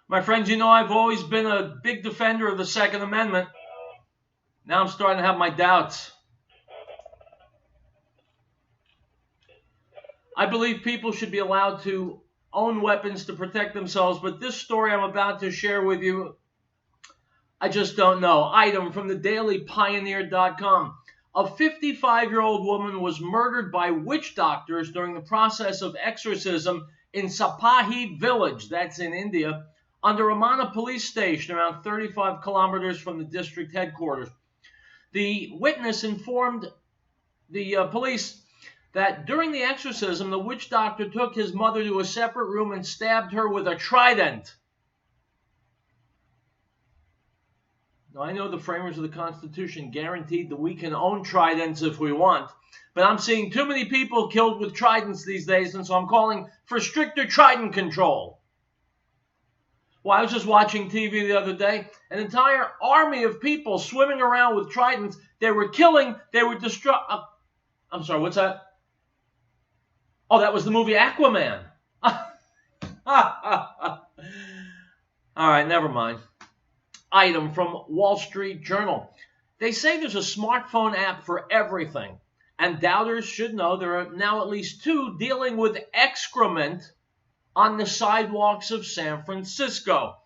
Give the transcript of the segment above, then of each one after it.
My friends, you know I've always been a big defender of the Second Amendment. Now I'm starting to have my doubts. I believe people should be allowed to own weapons to protect themselves, but this story I'm about to share with you, I just don't know. Item from the dailypioneer.com. A 55-year-old woman was murdered by witch doctors during the process of exorcism in Sapahi village, that's in India, under Ramana police station around 35 kilometers from the district headquarters. The witness informed the police that during the exorcism, the witch doctor took his mother to a separate room and stabbed her with a trident. Now, I know the framers of the Constitution guaranteed that we can own tridents if we want, but I'm seeing too many people killed with tridents these days, and so I'm calling for stricter trident control. Well, I was just watching TV the other day, an entire army of people swimming around with tridents. They were killing, they were destroying. I'm sorry, what's that? Oh, that was the movie Aquaman. All right, never mind. Item from Wall Street Journal. They say there's a smartphone app for everything, and doubters should know there are now at least two dealing with excrement on the sidewalks of San Francisco.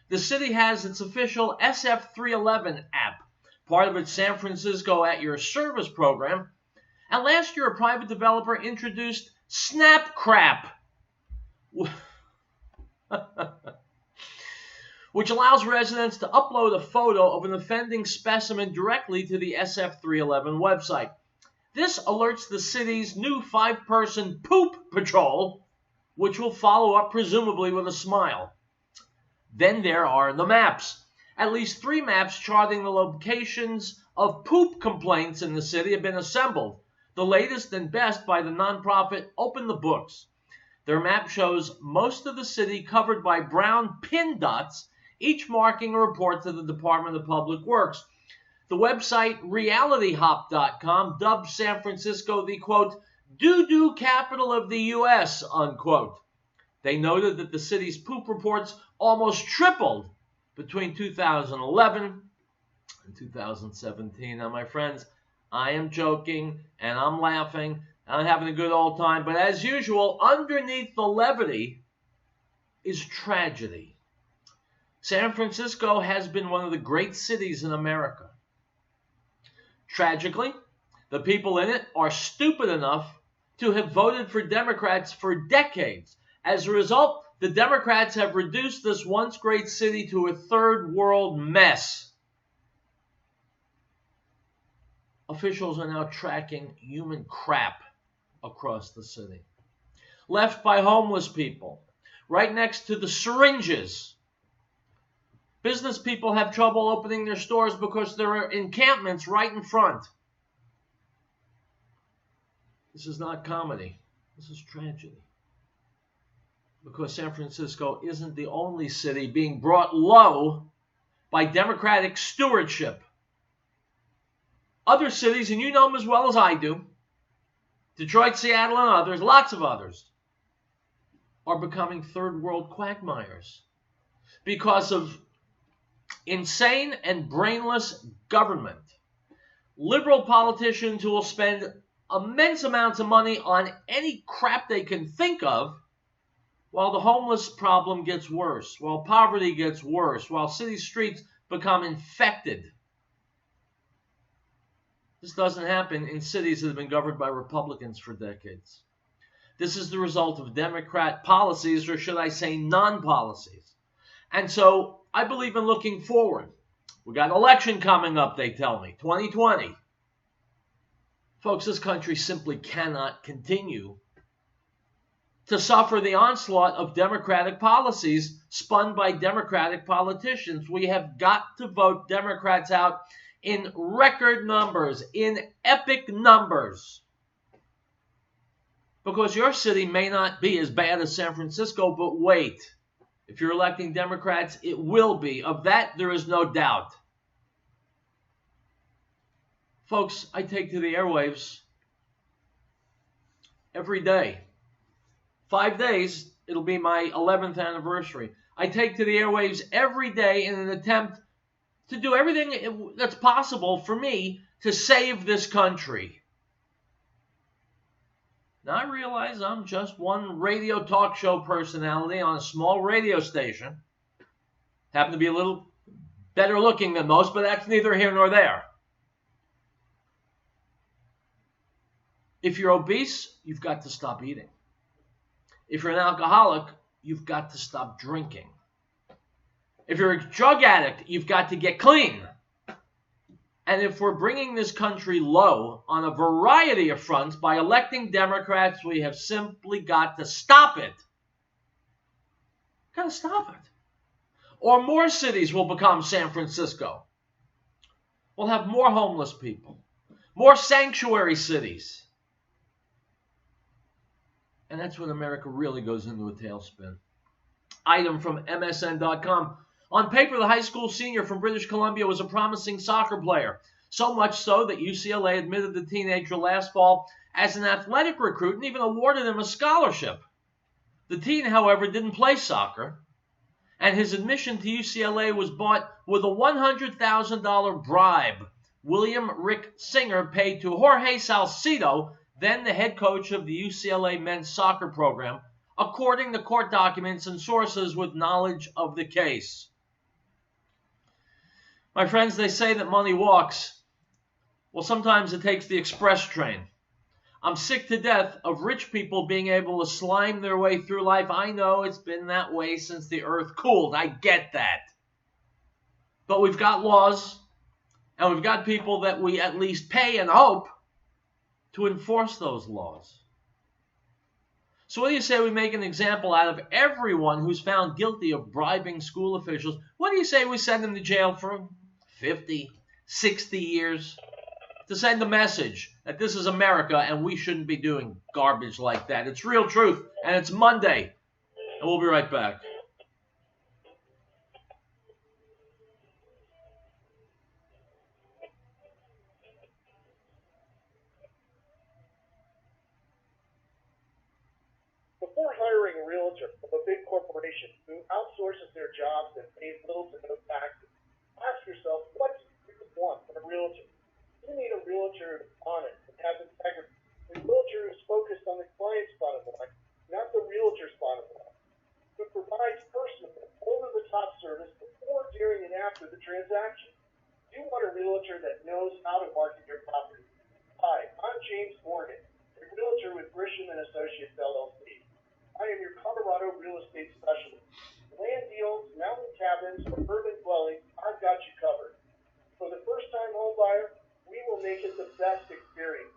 The city has its official SF311 app, part of its San Francisco at Your Service program, and last year a private developer introduced Snap Crap, which allows residents to upload a photo of an offending specimen directly to the SF311 website. This alerts the city's new 5-person poop patrol, which will follow up presumably with a smile. Then there are the maps. At least 3 maps charting the locations of poop complaints in the city have been assembled, the latest and best by the nonprofit Open the Books. Their map shows most of the city covered by brown pin dots, each marking a report to the Department of Public Works. The website realityhop.com dubbed San Francisco the, quote, doo-doo capital of the U.S., unquote. They noted that the city's poop reports almost tripled between 2011 and 2017. Now, my friends, I am joking and I'm laughing. I'm having a good old time. But as usual, underneath the levity is tragedy. San Francisco has been one of the great cities in America. Tragically, the people in it are stupid enough to have voted for Democrats for decades. As a result, the Democrats have reduced this once great city to a third world mess. Officials are now tracking human crap across the city, left by homeless people, right next to the syringes. Business people have trouble opening their stores because there are encampments right in front. This is not comedy. This is tragedy. Because San Francisco isn't the only city being brought low by Democratic stewardship. Other cities, and you know them as well as I do, Detroit, Seattle, and others, lots of others, are becoming third world quagmires because of insane and brainless government. Liberal politicians who will spend immense amounts of money on any crap they can think of, while the homeless problem gets worse, while poverty gets worse, while city streets become infected. This doesn't happen in cities that have been governed by Republicans for decades. This is the result of Democrat policies, or should I say non-policies. And so I believe in looking forward. We got an election coming up, they tell me, 2020. Folks, this country simply cannot continue to suffer the onslaught of Democratic policies spun by Democratic politicians. We have got to vote Democrats out in record numbers, in epic numbers. Because your city may not be as bad as San Francisco, but wait. If you're electing Democrats, it will be. Of that, there is no doubt. Folks, I take to the airwaves every day. 5 days, It'll be my 11th anniversary. I take to the airwaves every day in an attempt to do everything that's possible for me to save this country. Now, I realize I'm just one radio talk show personality on a small radio station. Happen to be a little better looking than most, but that's neither here nor there. If you're obese, you've got to stop eating. If you're an alcoholic, you've got to stop drinking. If you're a drug addict, you've got to get clean. And if we're bringing this country low on a variety of fronts by electing Democrats, we have simply got to stop it. Got to stop it. Or more cities will become San Francisco. We'll have more homeless people, more sanctuary cities. And that's when America really goes into a tailspin. Item from MSN.com. On paper, the high school senior from British Columbia was a promising soccer player. So much so that UCLA admitted the teenager last fall as an athletic recruit and even awarded him a scholarship. The teen, however, didn't play soccer, and his admission to UCLA was bought with a $100,000 bribe William Rick Singer paid to Jorge Salcido, then the head coach of the UCLA men's soccer program, according to court documents and sources with knowledge of the case. My friends, they say that money walks. Well, sometimes it takes the express train. I'm sick to death of rich people being able to slime their way through life. I know it's been that way since the earth cooled. I get that. But we've got laws, and we've got people that we at least pay and hope to enforce those laws. So what do you say we make an example out of everyone who's found guilty of bribing school officials? What do you say we send them to jail for 50, 60 years to send a message that this is America and we shouldn't be doing garbage like that? It's Real Truth, and it's Monday, and we'll be right back. Before hiring a realtor from a big corporation who outsources their jobs and pays little to no taxes, ask yourself, what do you really want from a realtor? You need a realtor who's honest and has integrity. A realtor who's focused on the client's bottom line, not the realtor's bottom line. Who provides personal, over-the-top service before, during, and after the transaction. You want a realtor that knows how to market your property. Hi, I'm James Morgan, a realtor with Grisham and Associates LLC. I am your Colorado real estate specialist. Land deals, mountain cabins, or urban dwellings, I've got you covered. For the first-time home buyer, we will make it the best experience.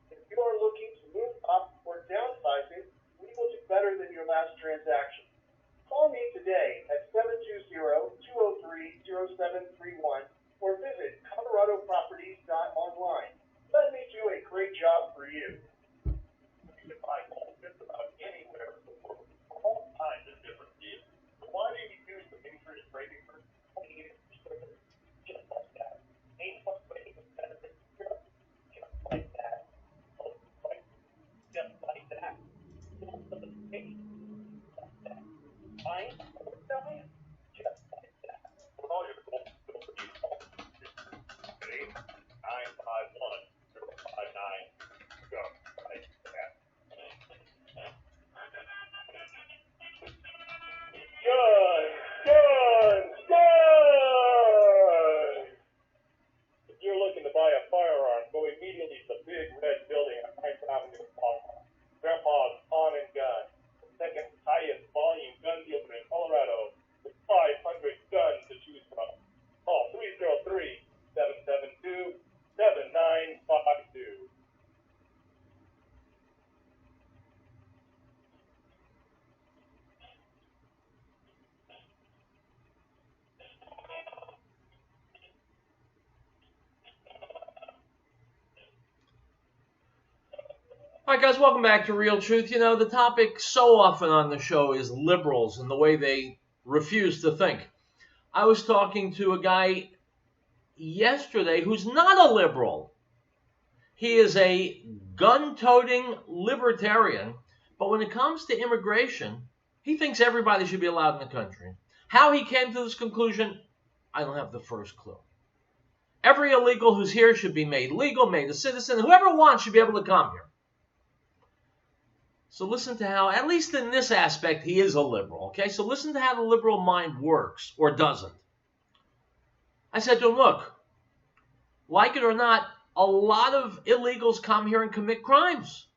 If you are looking to move up or downsizing, we will do better than your last transaction. Call me today at 720-203-0731 or visit coloradoproperties.online. Let me do a great job for you. You can buy homes just about anywhere in the world for all kinds of different deals. Why do you use the interest rate for 20 years? Just like that. Ain't much way to benefit yourself. Just like that. Just like that. Just like that. Fine? Just like that. For all your goals, feel free to call 951-059. Go like that. Gun! If you're looking to buy a firearm, go immediately to the big red building on 9th Avenue in Palmer. Grandpa's Pawn and Gun, the second highest volume gun dealer in Colorado, with 500 guns to choose from. Call 303-772-7952. All right, guys, welcome back to Real Truth. You know, the topic so often on the show is liberals and the way they refuse to think. I was talking to a guy yesterday who's not a liberal. He is a gun-toting libertarian, but when it comes to immigration, He thinks everybody should be allowed in the country. How he came to this conclusion, I don't have the first clue. Every illegal who's here should be made legal, made a citizen. Whoever wants should be able to come here. So listen to how, at least in this aspect, he is a liberal. Okay, so listen to how the liberal mind works, or doesn't. I said to him, look, like it or not, a lot of illegals come here and commit crimes,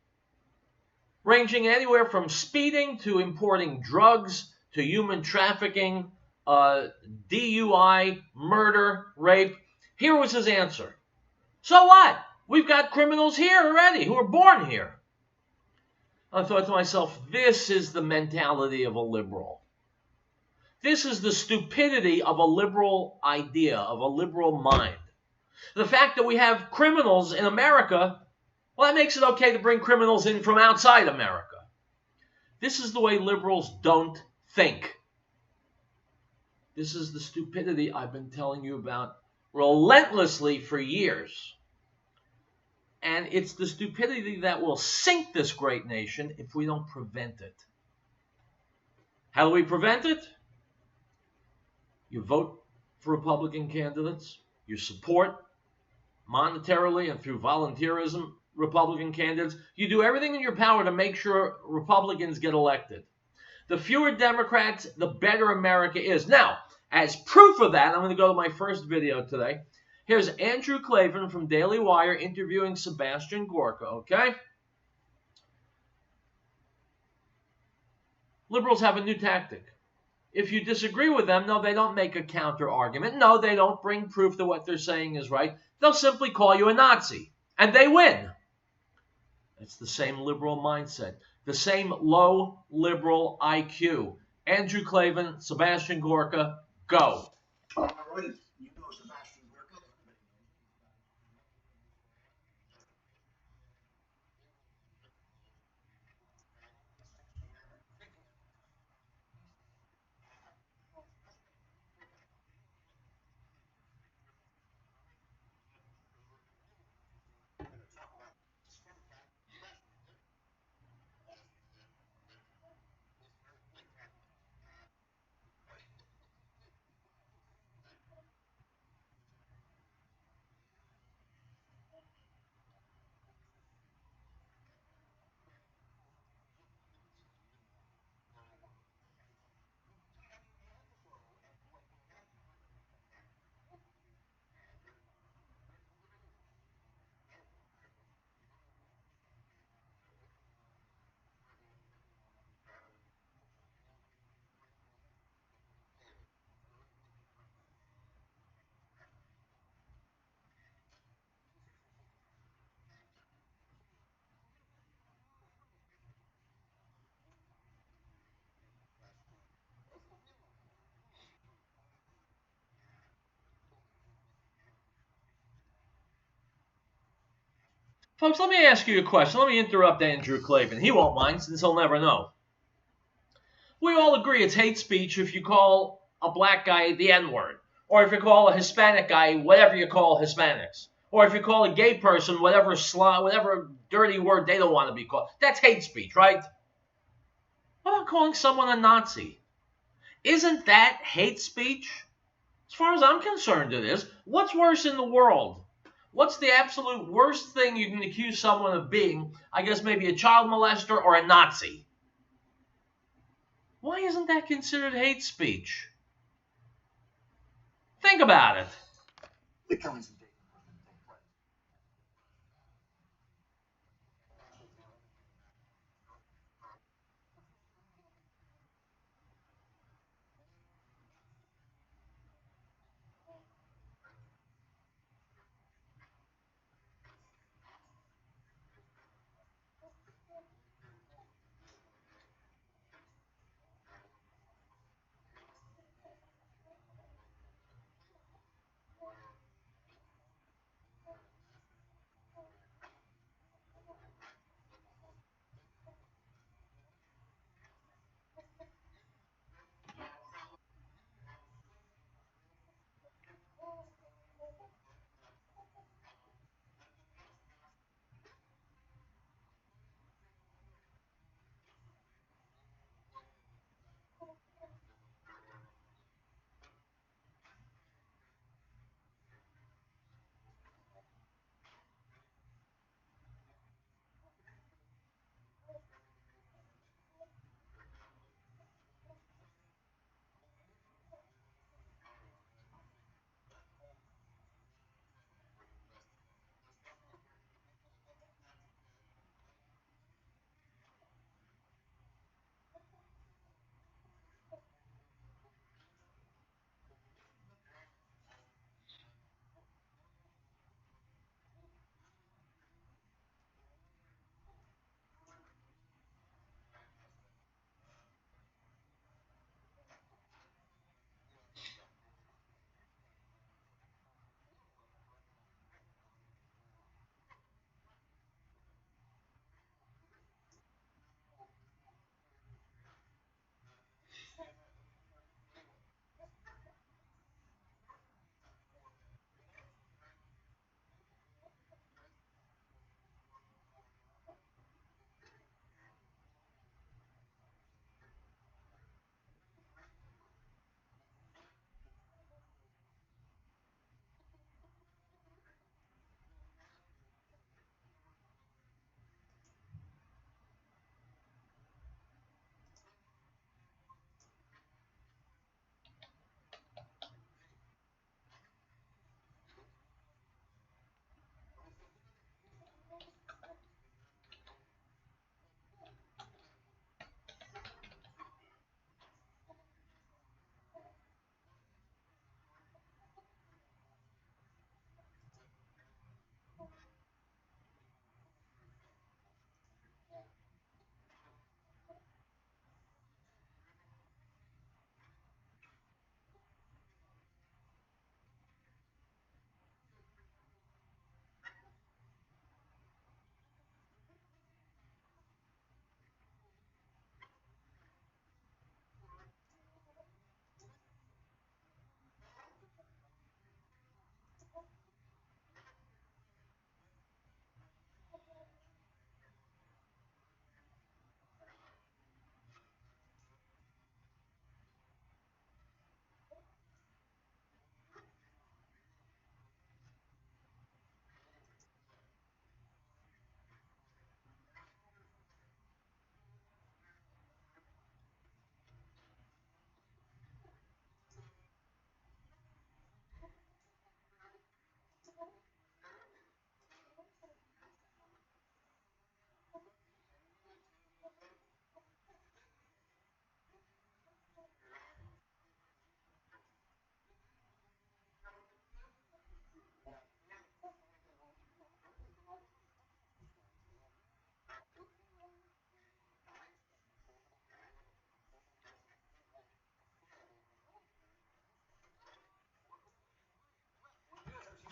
ranging anywhere from speeding to importing drugs to human trafficking, DUI, murder, rape. Here was his answer. So what? We've got criminals here already who are born here. I thought to myself, this is the mentality of a liberal. This is the stupidity of a liberal idea, of a liberal mind. The fact that we have criminals in America, well, that makes it okay to bring criminals in from outside America. This is the way liberals don't think. This is the stupidity I've been telling you about relentlessly for years. And it's the stupidity that will sink this great nation if we don't prevent it. How do we prevent it? You vote for Republican candidates. You support monetarily and through volunteerism Republican candidates. You do everything in your power to make sure Republicans get elected. The fewer Democrats, the better America is. Now, as proof of that, I'm going to go to my first video today. Here's Andrew Klavan from Daily Wire interviewing Sebastian Gorka, okay? Liberals have a new tactic. If you disagree with them, no, they don't make a counter-argument. No, they don't bring proof that what they're saying is right. They'll simply call you a Nazi, and they win. It's the same liberal mindset, the same low liberal IQ. Andrew Klavan, Sebastian Gorka, go. Folks, let me ask you a question. Let me interrupt Andrew Klavan. He won't mind since he'll never know. We all agree it's hate speech if you call a black guy the N-word, or if you call a Hispanic guy whatever you call Hispanics, or if you call a gay person whatever dirty word they don't want to be called. That's hate speech, right? What about calling someone a Nazi? Isn't that hate speech? As far as I'm concerned, it is. What's worse in the world? What's the absolute worst thing you can accuse someone of being? I guess maybe a child molester or a Nazi. Why isn't that considered hate speech? Think about it. The killings of Dayton take place.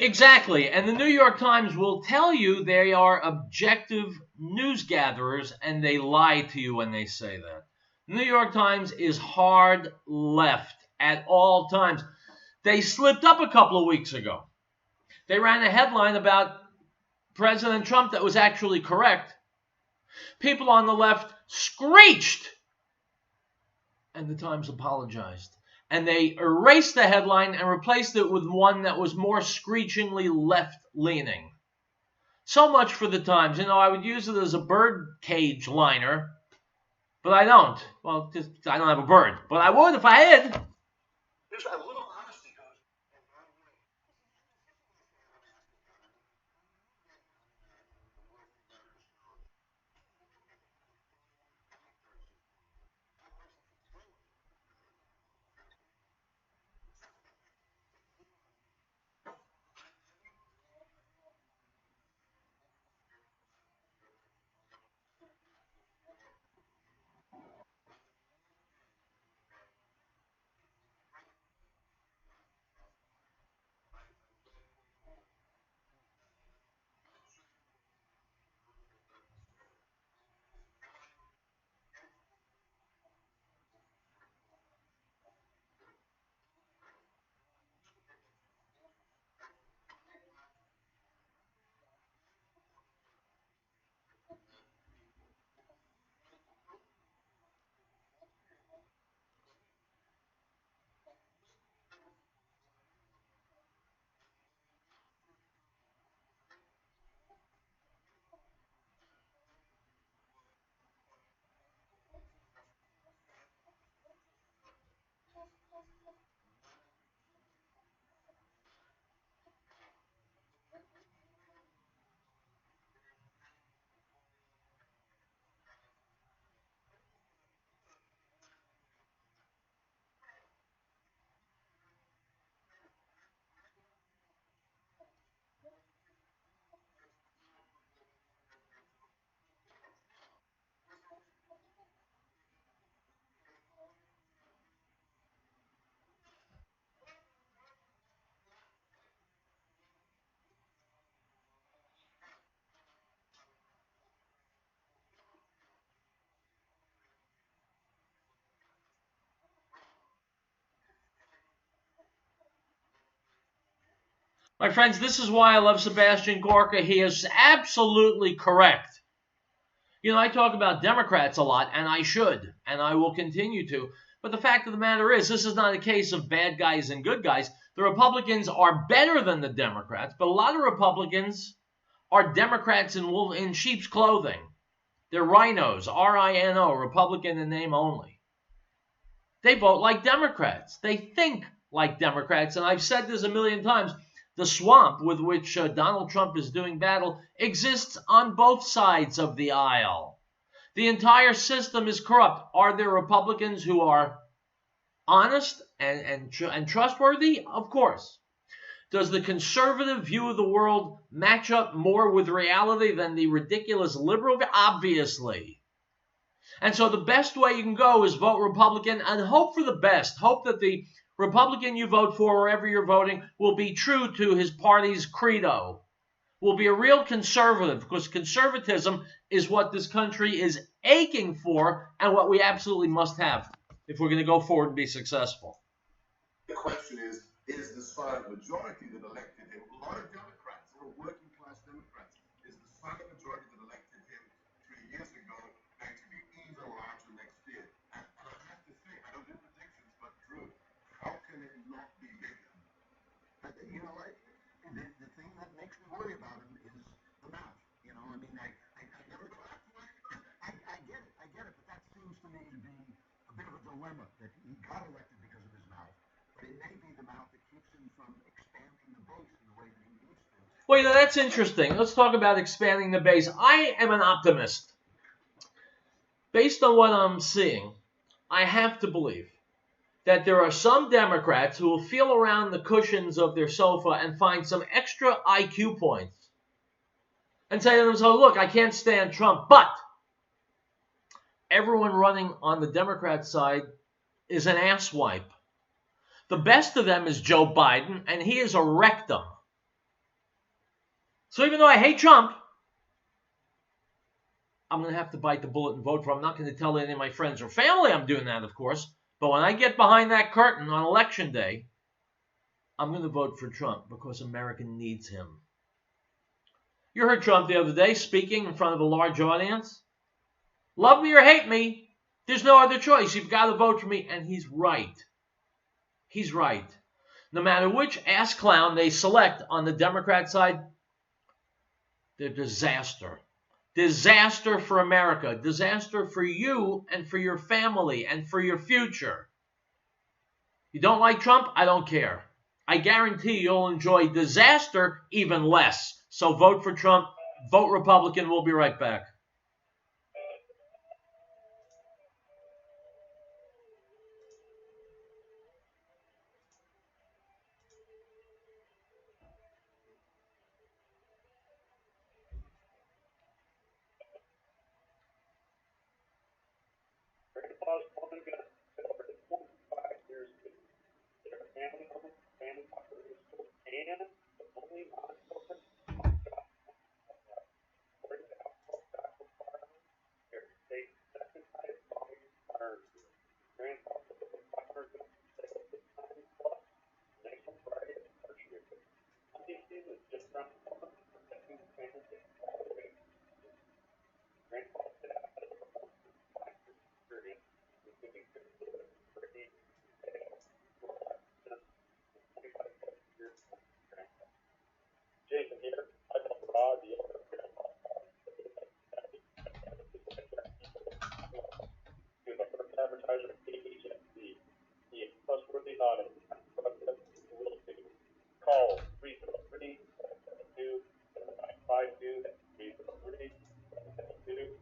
Exactly. And the New York Times will tell you they are objective news gatherers, and they lie to you when they say that. The New York Times is hard left at all times. They slipped up a couple of weeks ago. They ran a headline about President Trump that was actually correct. People on the left screeched, and the Times apologized. And they erased the headline and replaced it with one that was more screechingly left-leaning. So much for the Times. I would use it as a bird cage liner, but I don't. Well, just I don't have a bird, but I would if I had. There's a little honesty goes. My friends, this is why I love Sebastian Gorka. He is absolutely correct. I talk about Democrats a lot, and I should, and I will continue to. But the fact of the matter is, this is not a case of bad guys and good guys. The Republicans are better than the Democrats, but a lot of Republicans are Democrats in sheep's clothing. They're rhinos, R-I-N-O, Republican in name only. They vote like Democrats. They think like Democrats. And I've said this a million times. The swamp with which Donald Trump is doing battle exists on both sides of the aisle. The entire system is corrupt. Are there Republicans who are honest and trustworthy? Of course. Does the conservative view of the world match up more with reality than the ridiculous liberal view? Obviously. And so the best way you can go is vote Republican and hope for the best. Hope that the Republican you vote for, wherever you're voting, will be true to his party's credo, will be a real conservative, because conservatism is what this country is aching for and what we absolutely must have if we're going to go forward and be successful. The question is the silent majority that elected him, a lot of Democrats, or working class Democrats, is the silent majority that elected him 3 years ago going to be even larger next year? And I have to say, I don't do predictions, but Drew, how can it not be bigger? But the thing that makes me worry about him is the mouth. I never thought. I get it, but that seems to me to be a bit of a dilemma that he got elected because of his mouth, but it may be the mouth that keeps him from expanding the base in the way that he needs to. Well, that's interesting. Let's talk about expanding the base. I am an optimist. Based on what I'm seeing, I have to believe that there are some Democrats who will feel around the cushions of their sofa and find some extra IQ points and say to themselves, look, I can't stand Trump, but everyone running on the Democrat side is an asswipe. The best of them is Joe Biden, and he is a rectum. So even though I hate Trump, I'm going to have to bite the bullet and vote for him. I'm not going to tell any of my friends or family I'm doing that, of course. But when I get behind that curtain on Election Day, I'm going to vote for Trump because America needs him. You heard Trump the other day speaking in front of a large audience. Love me or hate me, there's no other choice. You've got to vote for me. And he's right. He's right. No matter which ass clown they select on the Democrat side, they're disaster. Disaster for America. Disaster for you and for your family and for your future. You don't like Trump? I don't care. I guarantee you'll enjoy disaster even less. So vote for Trump. Vote Republican. We'll be right back. Grandpa's woman got over 25 years ago. Their family home, family operating school, and the only non-corporate job. According to alcohol tax requirements, their state's second highest volume firearms dealer. Grandpa took over 500 guns in sales this time, plus national variety of archery equipment. Hunting season is just around the corner, protecting the family all the way. Grandpa's dad has over 5 years experience, including 50 years training, sales, robot business, and 25 years of grandpa. Jason here. I help Rod, the owner of Grandpa's Farm. He was my first advertiser at KHNC. He is trustworthy, honest, and trusted real estate. Call 303-772-7952. That's 303-772-7952.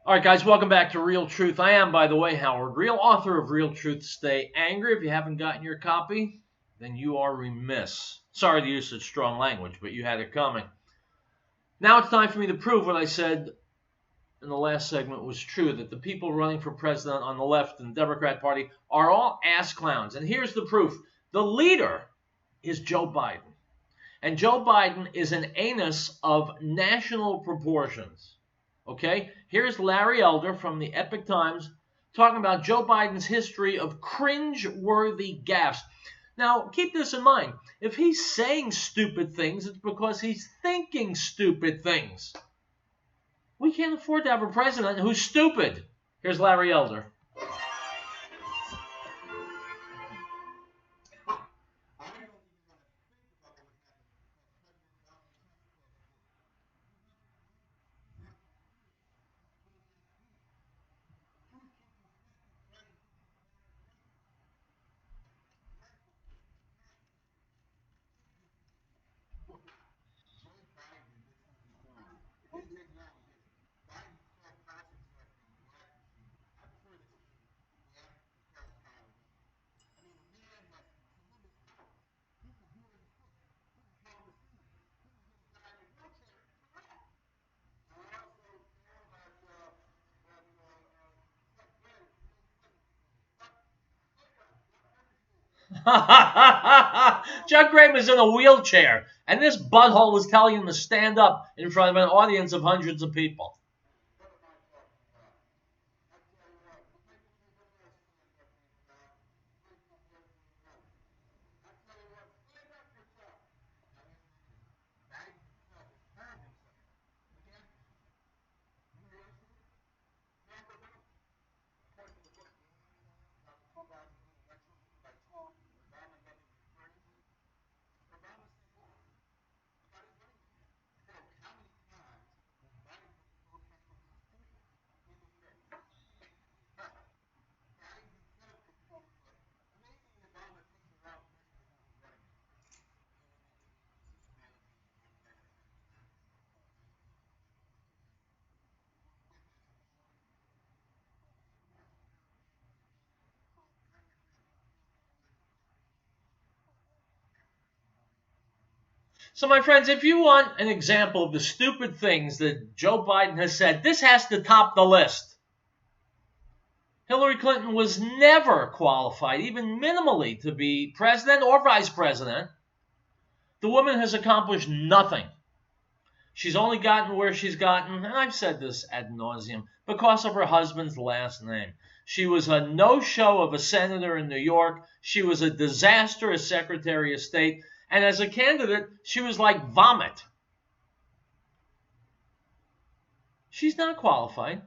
All right, guys, welcome back to Real Truth. I am, by the way, Howard Real, author of Real Truth. Stay angry. If you haven't gotten your copy, then you are remiss. Sorry to use such strong language, but you had it coming. Now it's time for me to prove what I said in the last segment was true, that the people running for president on the left in the Democrat Party are all ass clowns. And here's the proof. The leader is Joe Biden. And Joe Biden is an anus of national proportions. Okay, here's Larry Elder from the Epic Times talking about Joe Biden's history of cringe-worthy gaffes. Now, keep this in mind. If he's saying stupid things, it's because he's thinking stupid things. We can't afford to have a president who's stupid. Here's Larry Elder. Chuck Graham is in a wheelchair, and this butthole is telling him to stand up in front of an audience of hundreds of people. So, my friends, if you want an example of the stupid things that Joe Biden has said, this has to top the list. Hillary Clinton was never qualified, even minimally, to be president or vice president. The woman has accomplished nothing. She's only gotten where she's gotten, and I've said this ad nauseum, because of her husband's last name. She was a no-show of a senator in New York. She was a disaster as Secretary of State. And as a candidate, she was like vomit. She's not qualified.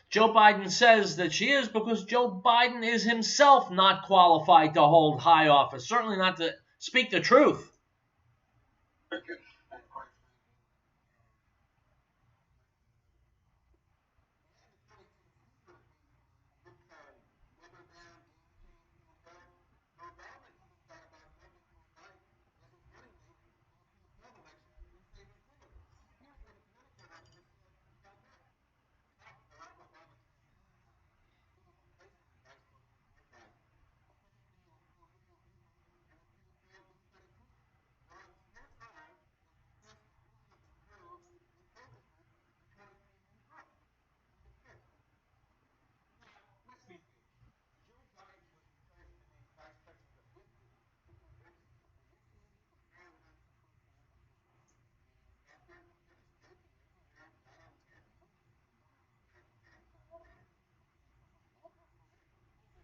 Joe Biden says that she is because Joe Biden is himself not qualified to hold high office, certainly not to speak the truth.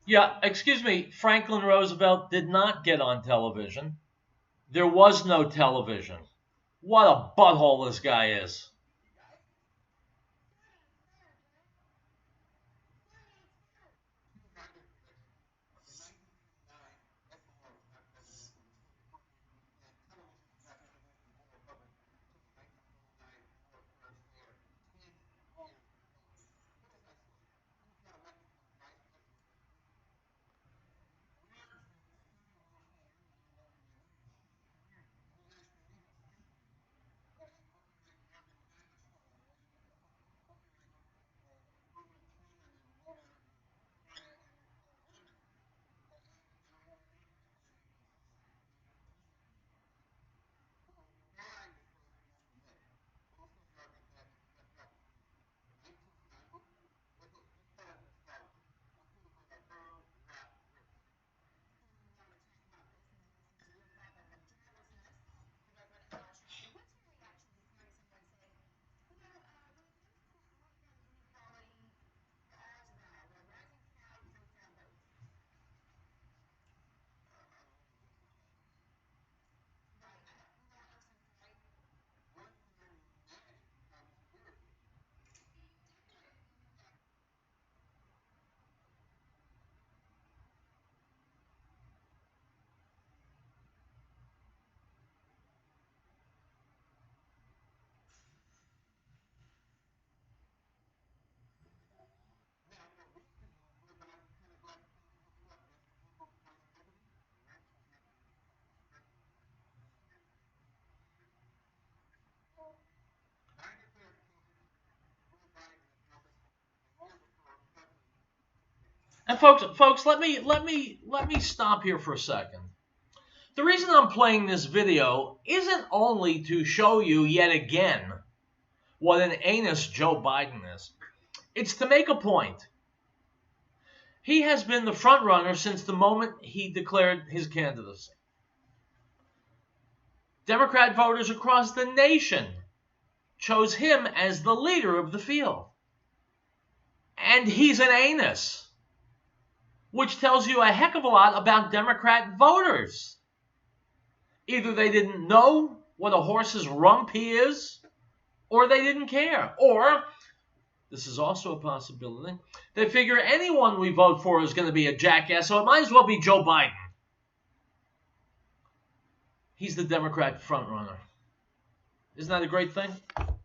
Yeah, excuse me, Franklin Roosevelt did not get on television. There was no television. What a butthole this guy is. And folks, let me stop here for a second. The reason I'm playing this video isn't only to show you yet again what an anus Joe Biden is. It's to make a point. He has been the front runner since the moment he declared his candidacy. Democrat voters across the nation chose him as the leader of the field. And he's an anus, which tells you a heck of a lot about Democrat voters. Either they didn't know what a horse's rump he is, or they didn't care. Or, this is also a possibility, they figure anyone we vote for is going to be a jackass, so it might as well be Joe Biden. He's the Democrat frontrunner. Isn't that a great thing? Now,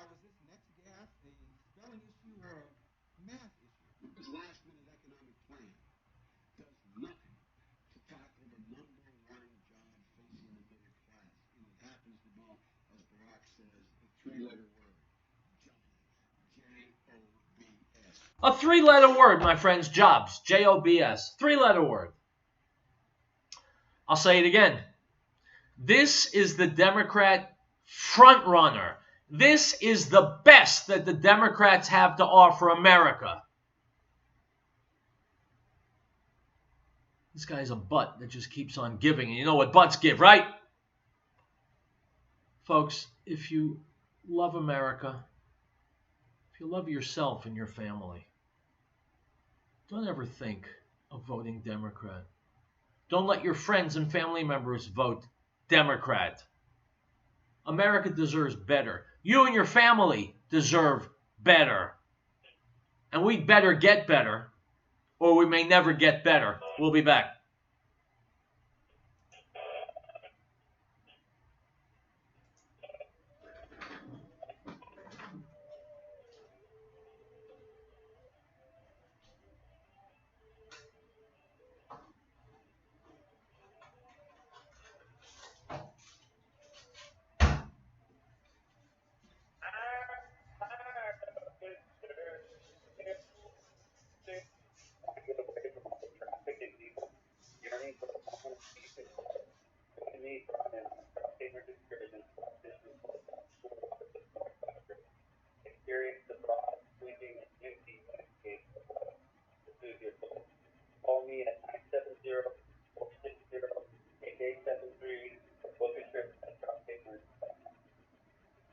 was this next gas a spelling issue or a math issue? His last-minute economic plan does nothing to tackle the number one job facing the middle class. And it happens to be, as Barack says, a three-letter word, jobs, J-O-B-S. A three-letter word, my friends, jobs, J-O-B-S, three-letter word. I'll say it again. This is the Democrat frontrunner. This is the best that the Democrats have to offer America. This guy's a butt that just keeps on giving. And you know what butts give, right? Folks, if you love America, if you love yourself and your family, don't ever think of voting Democrat. Don't let your friends and family members vote Democrat. America deserves better. You and your family deserve better. And we'd better get better, or we may never get better. We'll be back. Experience the broad, sweeping, and empty landscape of the studio. Call me at 970-460-8873 or book a trip at droppapers.com.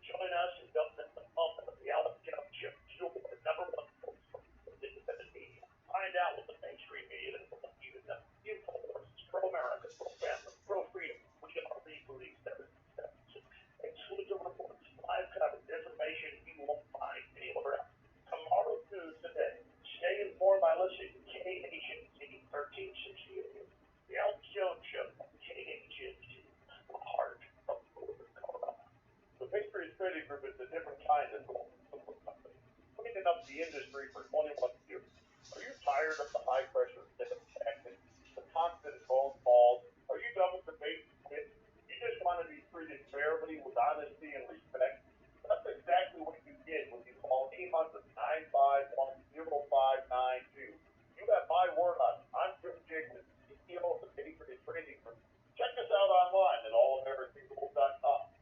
Join us and don't miss the moment of the Alex Jones Show. You'll be the number one source for independent media. Find out what the mainstream media doesn't want you to know. You followers, pro-America, pro-family, pro-freedom. We are rebooting 776. Exclusive reports, live coverage, information you won't find anywhere else. Tomorrow through today. Stay informed by listening to KHNC 1368. The Alex Jones Show on KHNC, the heart of Northern Colorado. The Patriots Trading Group is a different kind of company. Cleaning up the industry for 21 years. Are you tired of the high pressure sales tactics, the constant phone calls? Are you done with the basic hits? You just want to be treated fairly with honesty and respect? That's exactly what you get when you call 800-951-0592. You got my word on it. I'm Jim Jacobs, CEO of the Patriots Trading Group. Check us out online at allamericangold.com.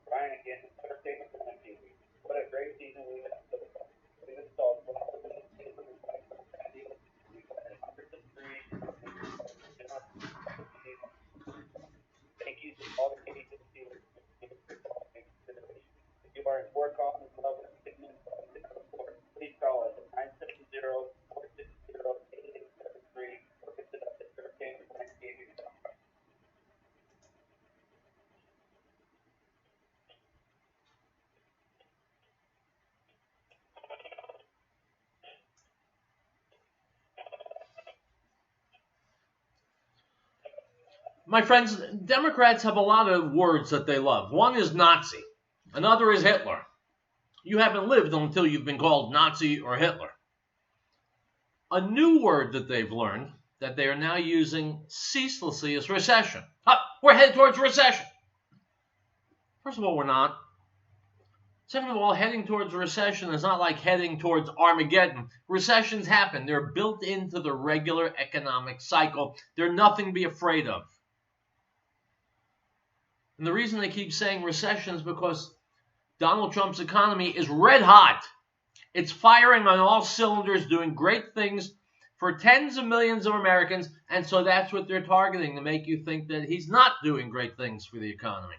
Brian again, Entertainment Time TV. What a great season we have so far. We've installed flowers in the table, recycled patio. We've planted hundreds of trees. Thank you to all the agents dealers for all things consideration. If you are in Fort Collins, love with Sigmund, please call us at 970-460-8873 or visit us at entertainmentlandscaping.com. My friends, Democrats have a lot of words that they love. One is Nazi. Another is Hitler. You haven't lived until you've been called Nazi or Hitler. A new word that they've learned that they are now using ceaselessly is recession. We're headed towards recession. First of all, we're not. Second of all, heading towards a recession is not like heading towards Armageddon. Recessions happen. They're built into the regular economic cycle. They're nothing to be afraid of. And the reason they keep saying recession is because Donald Trump's economy is red hot. It's firing on all cylinders, doing great things for tens of millions of Americans, and so that's what they're targeting, to make you think that he's not doing great things for the economy.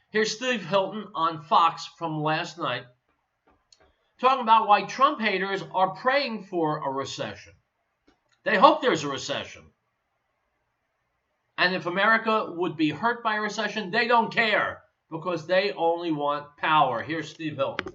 Here's Steve Hilton on Fox from last night talking about why Trump haters are praying for a recession. They hope there's a recession. And if America would be hurt by a recession, they don't care because they only want power. Here's Steve Hilton.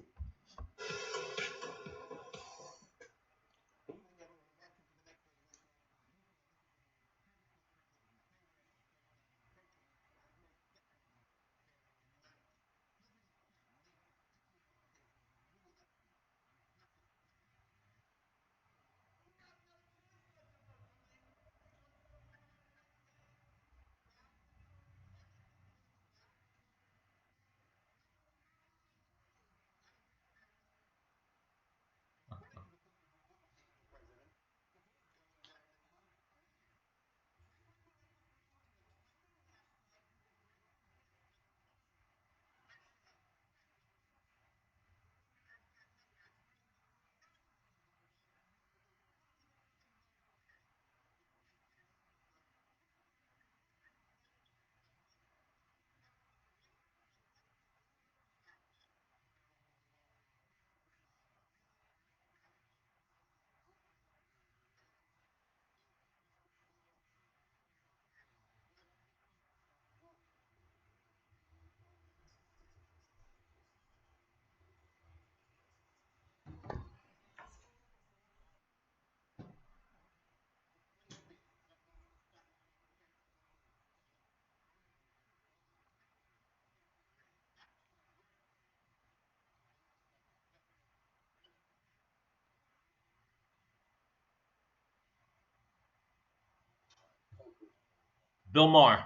Bill Maher.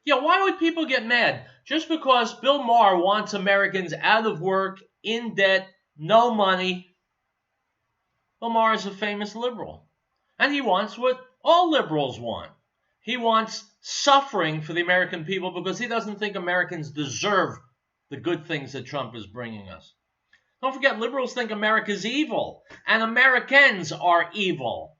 Yeah, why would people get mad? Just because Bill Maher wants Americans out of work, in debt, no money. Bill Maher is a famous liberal. And he wants what all liberals want. He wants suffering for the American people because he doesn't think Americans deserve the good things that Trump is bringing us. Don't forget, liberals think America's evil, and Americans are evil.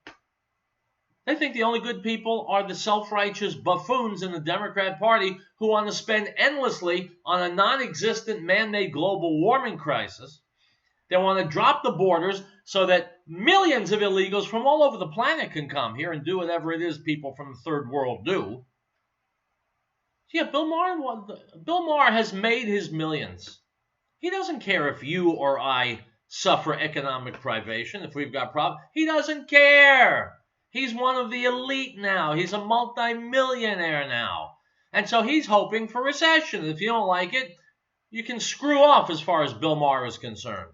They think the only good people are the self-righteous buffoons in the Democrat Party who want to spend endlessly on a non-existent man-made global warming crisis. They want to drop the borders so that millions of illegals from all over the planet can come here and do whatever it is people from the third world do. Yeah, Bill Maher has made his millions. He doesn't care if you or I suffer economic privation, if we've got problems. He doesn't care. He's one of the elite now. He's a multimillionaire now. And so he's hoping for recession. If you don't like it, you can screw off as far as Bill Maher is concerned.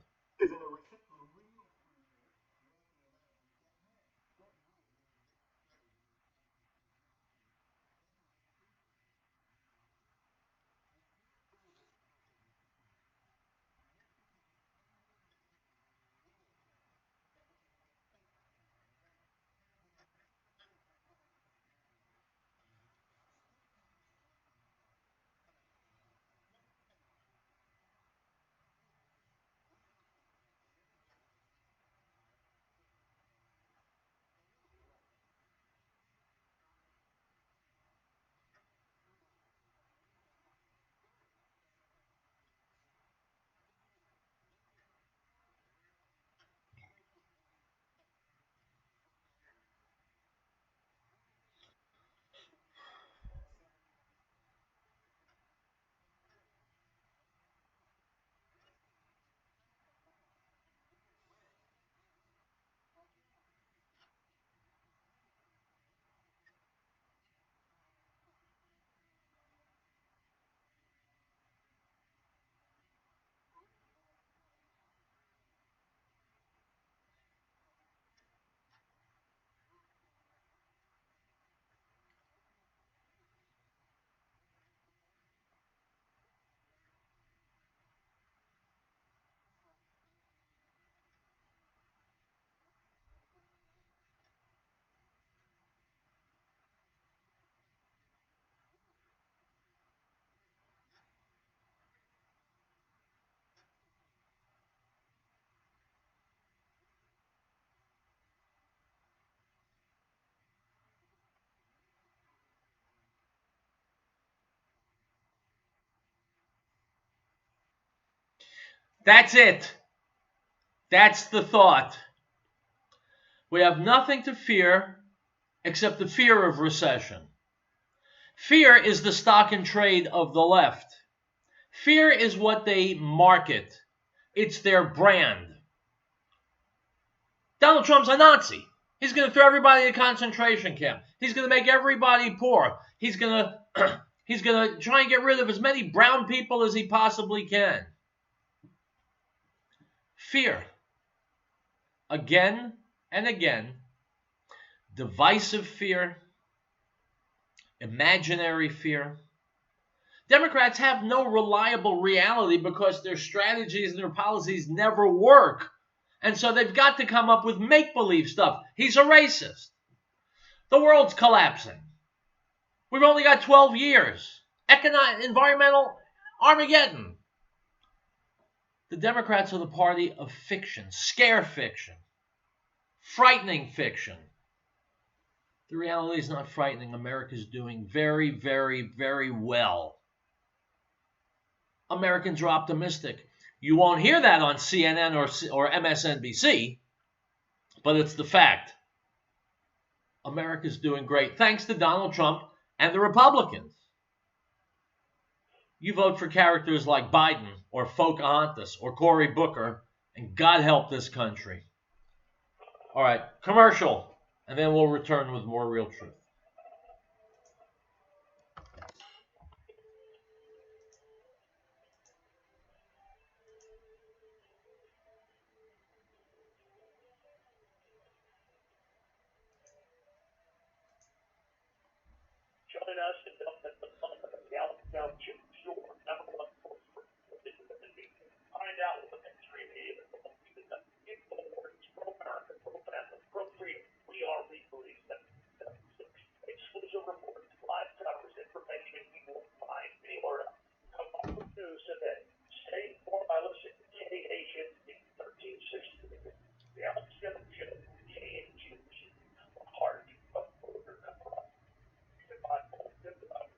That's it. That's the thought. We have nothing to fear except the fear of recession. Fear is the stock and trade of the left. Fear is what they market. It's their brand. Donald Trump's a Nazi. He's going to throw everybody in a concentration camp. He's going to make everybody poor. He's going to try and get rid of as many brown people as he possibly can. Fear. Again and again. Divisive fear. Imaginary fear. Democrats have no reliable reality because their strategies and their policies never work. And so they've got to come up with make-believe stuff. He's a racist. The world's collapsing. We've only got 12 years. Environmental Armageddon. The Democrats are the party of fiction, scare fiction, frightening fiction. The reality is not frightening. America's doing very, very, very well. Americans are optimistic. You won't hear that on CNN or MSNBC, but it's the fact. America's doing great, thanks to Donald Trump and the Republicans. You vote for characters like Biden or Pocahontas or Cory Booker, and God help this country. All right, commercial, and then we'll return with more Real Truth. Join us and the fun of the Gallup Chip Store, number one source for find out what the mainstream is. Infowars, pro America, pro family, pro freedom. We are legally exclusive reports, live coverage, information you won't find anywhere else. Come on with news today. Stay informed by listening to KHNC 1360. The Alex Jones Show, KHNC, the heart of voter compromise.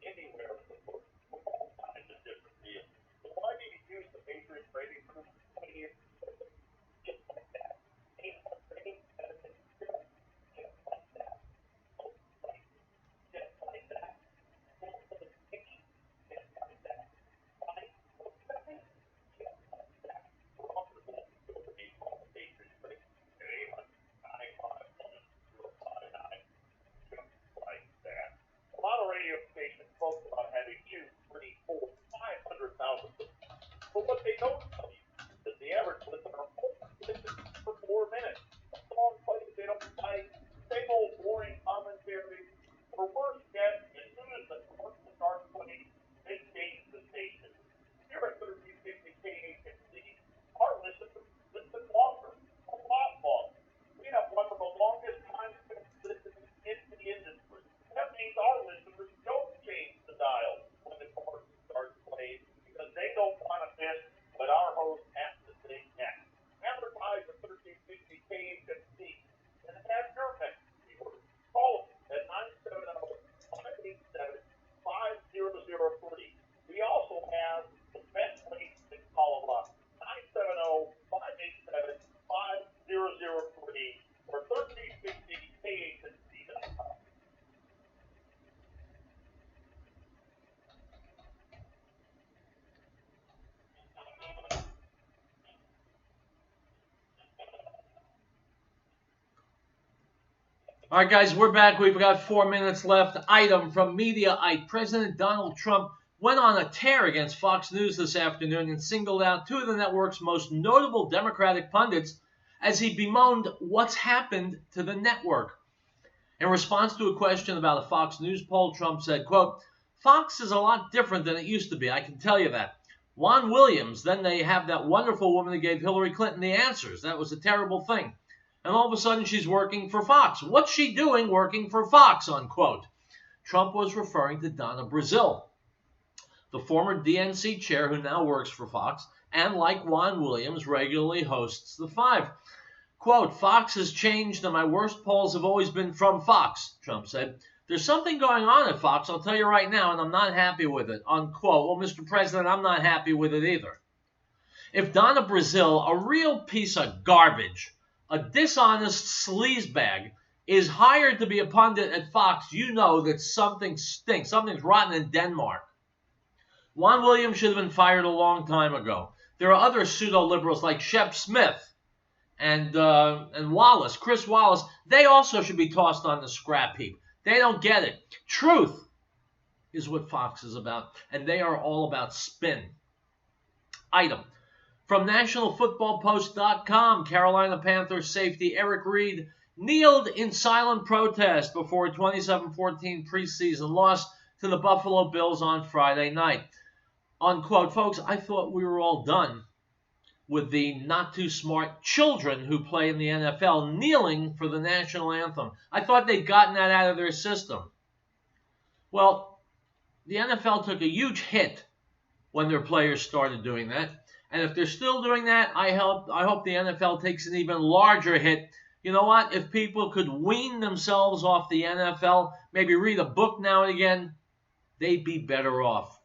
Anywhere in the world, for all kinds of different deals. So why do you use the Patriots rating group 20 years ago? Just like that. Ain't one thing, and it's just like that. Just like that. Just like that. Why? What's that mean? Just like that. We're on the wall. We'll be called the Patriots rating. 800-951-059. Just like that. A lot of radio stations spoke about having 2, 3, 4, 500,000. But what they don't tell you is the average listener listens for 4 minutes. A song plays, they don't like, same old boring commentary. Or worse yet, as soon as the commercial starts playing, they change the station. Here at 1350 KHNC, our listeners listen longer, a lot longer. We have one of the longest time spent listening in the industry. That means our listeners don't change the dial when the commercial starts playing because they don't want to miss what our host has to say next. Advertise at 1350 KHNC and have your message viewers. Call us at 970-587-5003. We also have the best way to call us, 970-587-5003 or 1350KHNC.com. All right, guys, we're back. We've got 4 minutes left. Item from Mediaite. President Donald Trump went on a tear against Fox News this afternoon and singled out 2 of the network's most notable Democratic pundits as he bemoaned what's happened to the network. In response to a question about a Fox News poll, Trump said, quote, "Fox is a lot different than it used to be, I can tell you that. Juan Williams, then they have that wonderful woman who gave Hillary Clinton the answers. That was a terrible thing. And all of a sudden she's working for Fox. What's she doing working for Fox?" Unquote. Trump was referring to Donna Brazile, the former DNC chair who now works for Fox, and like Juan Williams, regularly hosts The Five. Quote, "Fox has changed and my worst polls have always been from Fox," Trump said. "There's something going on at Fox, I'll tell you right now, and I'm not happy with it." Unquote. Well, Mr. President, I'm not happy with it either. If Donna Brazil, a real piece of garbage, a dishonest sleazebag, is hired to be a pundit at Fox, you know that something stinks. Something's rotten in Denmark. Juan Williams should have been fired a long time ago. There are other pseudo-liberals like Shep Smith and Wallace, Chris Wallace. They also should be tossed on the scrap heap. They don't get it. Truth is what Fox is about, and they are all about spin. Item. From NationalFootballPost.com, Carolina Panthers safety Eric Reed kneeled in silent protest before a 27-14 preseason loss to the Buffalo Bills on Friday night. Unquote. Folks, I thought we were all done with the not-too-smart children who play in the NFL kneeling for the national anthem. I thought they'd gotten that out of their system. Well, the NFL took a huge hit when their players started doing that. And if they're still doing that, I hope the NFL takes an even larger hit. You know what? If people could wean themselves off the NFL, maybe read a book now and again, they'd be better off.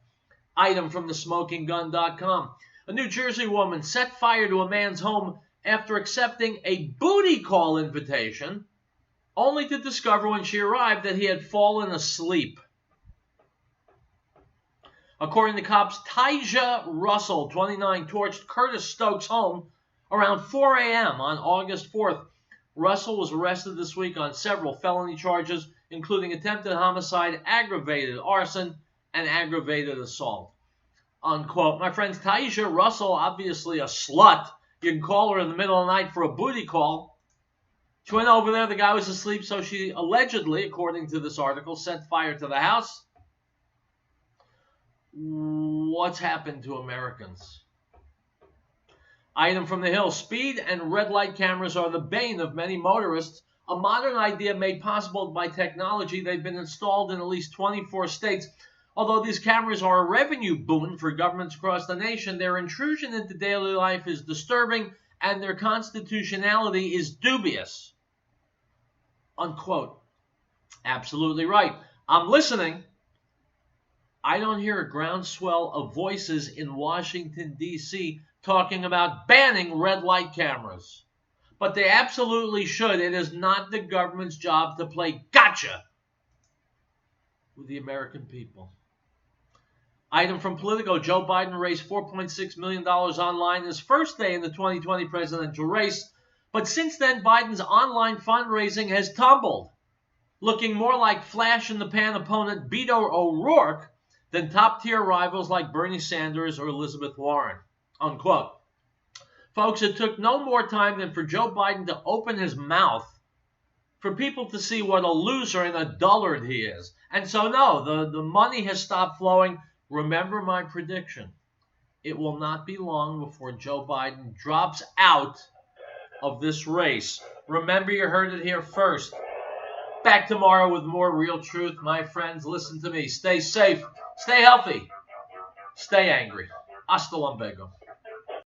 Item from thesmokinggun.com. A New Jersey woman set fire to a man's home after accepting a booty call invitation, only to discover when she arrived that he had fallen asleep. According to cops, Tyja Russell, 29, torched Curtis Stokes' home around 4 a.m. on August 4th. Russell was arrested this week on several felony charges, including attempted homicide, aggravated arson, and aggravated assault. Unquote. My friends, Tyja Russell, obviously a slut. You can call her in the middle of the night for a booty call. She went over there, the guy was asleep, so she allegedly, according to this article, set fire to the house. What's happened to Americans? Item from the Hill. Speed and red light cameras are the bane of many motorists. A modern idea made possible by technology. They've been installed in at least 24 states. Although these cameras are a revenue boon for governments across the nation, their intrusion into daily life is disturbing and their constitutionality is dubious. Unquote. Absolutely right. I'm listening. I don't hear a groundswell of voices in Washington, D.C. talking about banning red light cameras. But they absolutely should. It is not the government's job to play gotcha with the American people. Item from Politico. Joe Biden raised $4.6 million online his first day in the 2020 presidential race. But since then, Biden's online fundraising has tumbled, looking more like flash-in-the-pan opponent Beto O'Rourke than top-tier rivals like Bernie Sanders or Elizabeth Warren. Unquote. Folks, it took no more time than for Joe Biden to open his mouth for people to see what a loser and a dullard he is. And so, no, the money has stopped flowing. Remember my prediction. It will not be long before Joe Biden drops out of this race. Remember, you heard it here first. Back tomorrow with more real truth. My friends, listen to me. Stay safe. Stay healthy. Stay angry. Hasta luego.